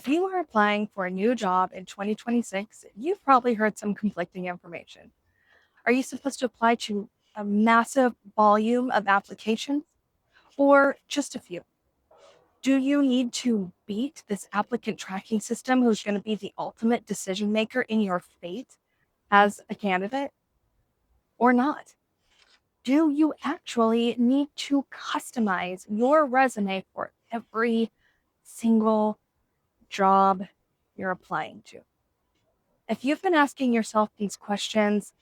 If you are applying for a new job in 2026, you've probably heard some conflicting information. Are you supposed to apply to a massive volume of applications or just a few? Do you need to beat this applicant tracking system who's going to be the ultimate decision maker in your fate as a candidate or not? Do you actually need to customize your resume for every single job you're applying to? If you've been asking yourself these questions,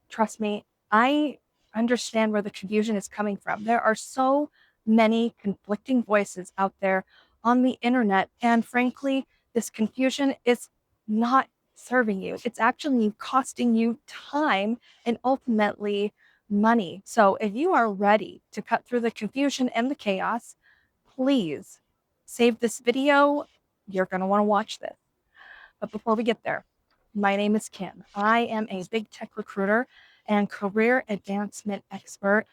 trust me, I understand where the confusion is coming from. There are so many conflicting voices out there on the internet. And frankly, this confusion is not serving you. It's actually costing you time and ultimately money. So if you are ready to cut through the confusion and the chaos, please save this video. You're going to want to watch this. But before we get there, my name is Kim. I am a big tech recruiter and career advancement expert.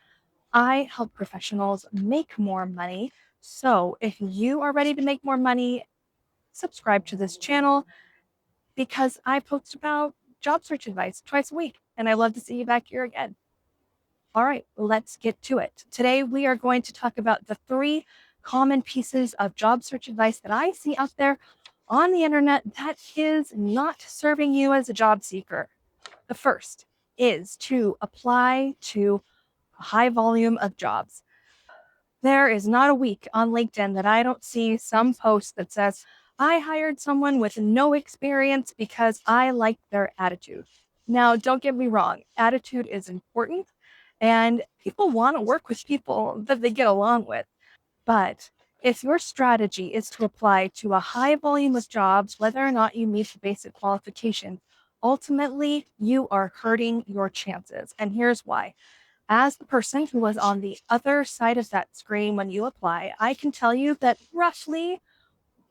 I help professionals make more money. So if you are ready to make more money, subscribe to this channel because I post about job search advice twice a week. And I love to see you back here again. All right, let's get to it. Today, we are going to talk about the three common pieces of job search advice that I see out there on the internet that is not serving you as a job seeker. The first is to apply to a high volume of jobs. There is not a week on LinkedIn that I don't see some post that says, I hired someone with no experience because I liked their attitude. Now, don't get me wrong, attitude is important, and people want to work with people that they get along with. But if your strategy is to apply to a high volume of jobs, whether or not you meet the basic qualifications, ultimately you are hurting your chances. And here's why. As the person who was on the other side of that screen when you apply, I can tell you that roughly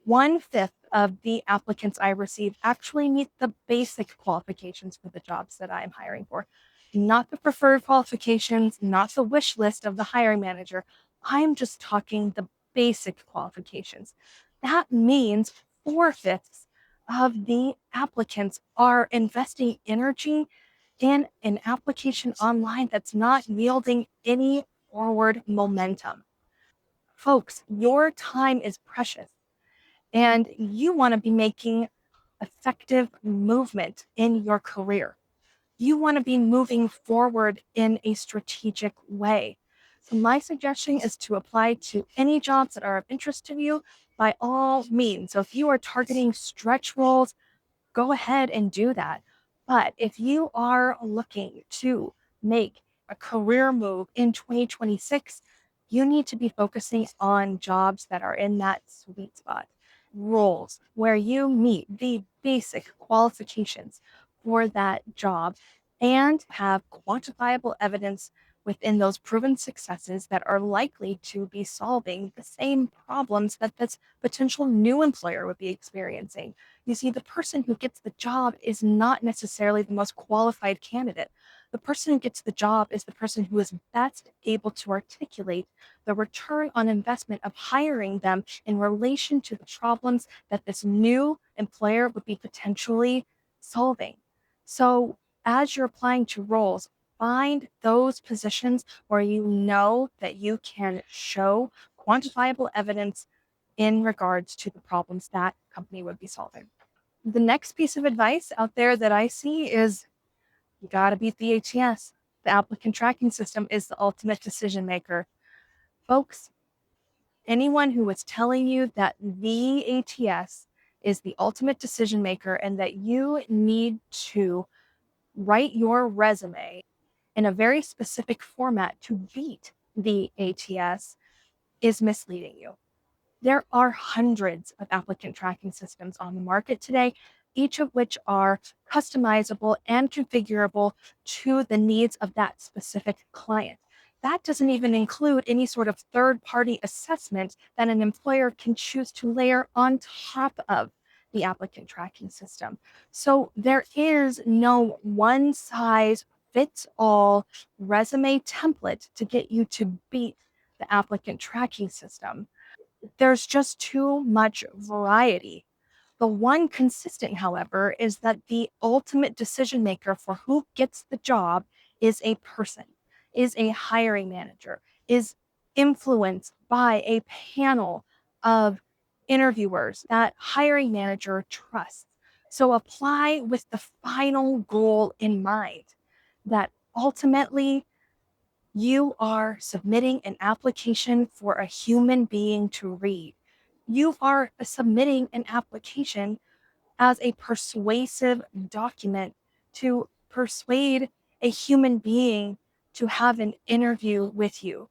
1/5 of the applicants I receive actually meet the basic qualifications for the jobs that I'm hiring for, not the preferred qualifications, not the wish list of the hiring manager. I'm just talking the basic qualifications. That means 4/5 of the applicants are investing energy in an application online that's not yielding any forward momentum. Folks, your time is precious and you want to be making effective movement in your career. You want to be moving forward in a strategic way. So, my suggestion is to apply to any jobs that are of interest to you by all means. So, if you are targeting stretch roles, go ahead and do that. But if you are looking to make a career move in 2026, you need to be focusing on jobs that are in that sweet spot, roles where you meet the basic qualifications for that job and have quantifiable evidence within those proven successes that are likely to be solving the same problems that this potential new employer would be experiencing. You see, the person who gets the job is not necessarily the most qualified candidate. The person who gets the job is the person who is best able to articulate the return on investment of hiring them in relation to the problems that this new employer would be potentially solving. So, as you're applying to roles, find those positions where you know that you can show quantifiable evidence in regards to the problems that company would be solving. The next piece of advice out there that I see is you got to beat the ATS. The applicant tracking system is the ultimate decision maker. Folks, anyone who is telling you that the ATS is the ultimate decision maker and that you need to write your resume in a very specific format to beat the ATS is misleading you. There are hundreds of applicant tracking systems on the market today, each of which are customizable and configurable to the needs of that specific client. That doesn't even include any sort of third party assessment that an employer can choose to layer on top of the applicant tracking system. So there is no one size fits all resume template to get you to beat the applicant tracking system. There's just too much variety. The one consistent, however, is that the ultimate decision maker for who gets the job is a person, is a hiring manager, is influenced by a panel of interviewers that hiring manager trusts. So apply with the final goal in mind that ultimately you are submitting an application for a human being to read. You are submitting an application as a persuasive document to persuade a human being to have an interview with you.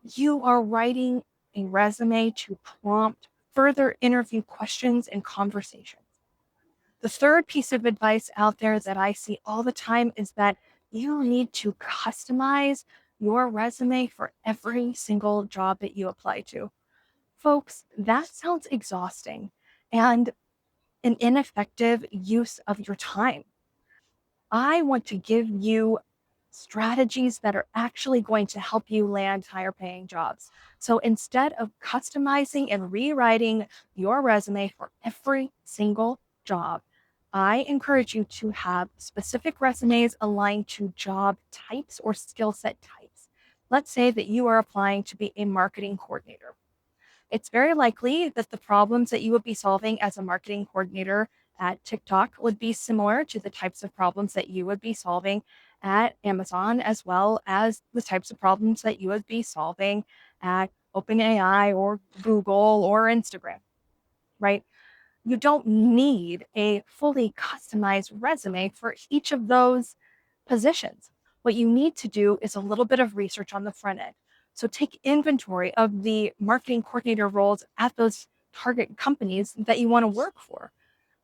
You are writing a resume to prompt further interview questions and conversations. The third piece of advice out there that I see all the time is that you need to customize your resume for every single job that you apply to. Folks, that sounds exhausting and an ineffective use of your time. I want to give you strategies that are actually going to help you land higher paying jobs. So instead of customizing and rewriting your resume for every single job, I encourage you to have specific resumes aligned to job types or skill set types. Let's say that you are applying to be a marketing coordinator. It's very likely that the problems that you would be solving as a marketing coordinator at TikTok would be similar to the types of problems that you would be solving at Amazon, as well as the types of problems that you would be solving at OpenAI or Google or Instagram, right? You don't need a fully customized resume for each of those positions. What you need to do is a little bit of research on the front end. So take inventory of the marketing coordinator roles at those target companies that you want to work for.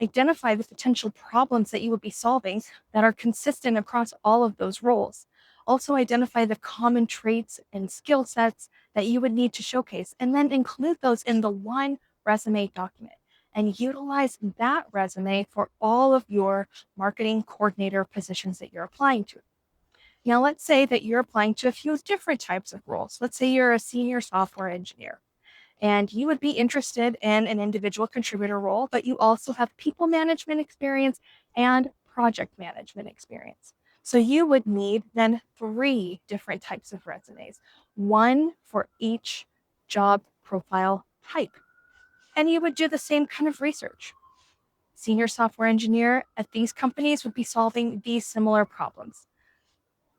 Identify the potential problems that you would be solving that are consistent across all of those roles. Also, identify the common traits and skill sets that you would need to showcase, and then include those in the one resume document and utilize that resume for all of your marketing coordinator positions that you're applying to. Now, let's say that you're applying to a few different types of roles. Let's say you're a senior software engineer and you would be interested in an individual contributor role, but you also have people management experience and project management experience. So you would need then three different types of resumes, one for each job profile type. And you would do the same kind of research. Senior software engineer at these companies would be solving these similar problems.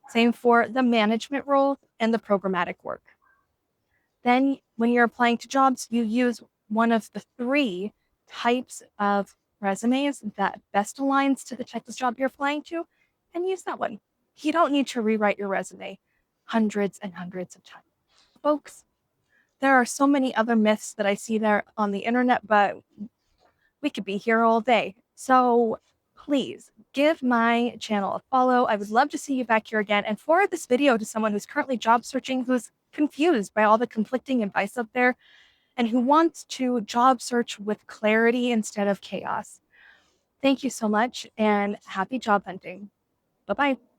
Same for the management role and the programmatic work. Then, when you're applying to jobs, you use one of the three types of resumes that best aligns to the type of job you're applying to and use that one. You don't need to rewrite your resume hundreds and hundreds of times. Folks, there are so many other myths that I see there on the internet, but we could be here all day. So please give my channel a follow. I would love to see you back here again and forward this video to someone who's currently job searching, who's confused by all the conflicting advice up there, and who wants to job search with clarity instead of chaos. Thank you so much and happy job hunting. Bye bye.